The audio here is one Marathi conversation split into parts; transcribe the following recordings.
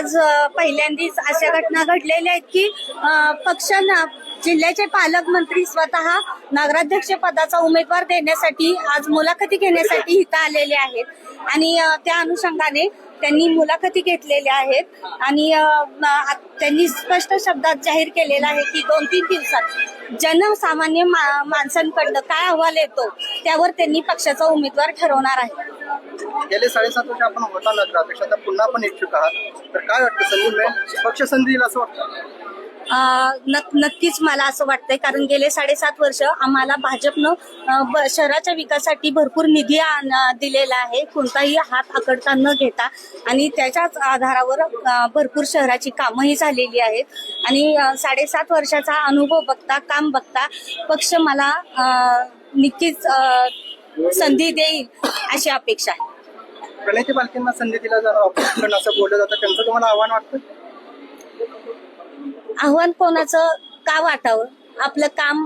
आज पहिल्यांदाच अशा घटना घडलेल्या आहेत की पक्षांना जिल्ह्याचे पालकमंत्री स्वतः नगराध्यक्ष पदाचा उमेदवार देण्यासाठी आज मुलाखती घेण्यासाठी इथं आलेले आहेत आणि त्या अनुषंगाने त्यांनी मुलाखती घेतलेल्या आहेत आणि त्यांनी स्पष्ट शब्दात जाहीर केलेलं आहे की 2-3 दिवसात जनसामान्य माणसांकडनं काय अहवाल येतो त्यावर त्यांनी पक्षाचा उमेदवार ठरवणार आहे. गेले 7.5 वर्ष आपण होता नगराध्यक्ष, आता पुन्हा पण इच्छुक आहात, तर काय वाटतं संधी मिळेल, पक्ष संधी येईल असं वाटतं? नक्कीच मला असं वाटतंय, कारण गेले 7.5 वर्ष आम्हाला भाजपनं शहराच्या विकासासाठी भरपूर निधी दिलेला आहे, कोणताही हात आकडता न घेता, आणि त्याच्याच आधारावर भरपूर शहराची कामंही झालेली आहेत आणि 7.5 वर्षाचा अनुभव बघता, काम बघता पक्ष मला नक्कीच संधी देईल अशी अपेक्षा आहे. प्रणिती पालकेंना संधी दिला जाणार ऑपरेशन असं बोललं जातं, त्यांचं तुम्हाला आव्हान वाटतं? आव्हान कोणाचं का वाटावं, आपलं काम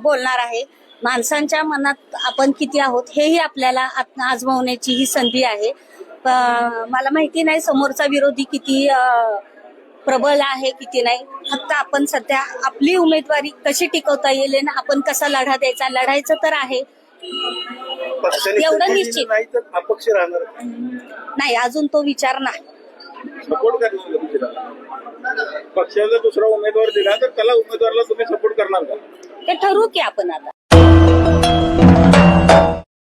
बोलणार आहे. माणसांच्या मनात आपण किती आहोत हेही आपल्याला आजमावण्याची ही संधी आहे. मला माहिती नाही समोरचा विरोधी किती प्रबळ आहे किती नाही, फक्त आपण सध्या आपली उमेदवारी कशी टिकवता येईल आणि आपण कसा लढा द्यायचा, लढायचं तर आहे एवढं निश्चित नाही तर अपक्ष राहणार नाही, अजून तो विचार नाही. सपोर्ट करणार पक्षाला दुसरा उमेदवार दिला तर त्याला उमेदवाराला तुम्ही सपोर्ट करणार का? ते ठरवू की आपण आता.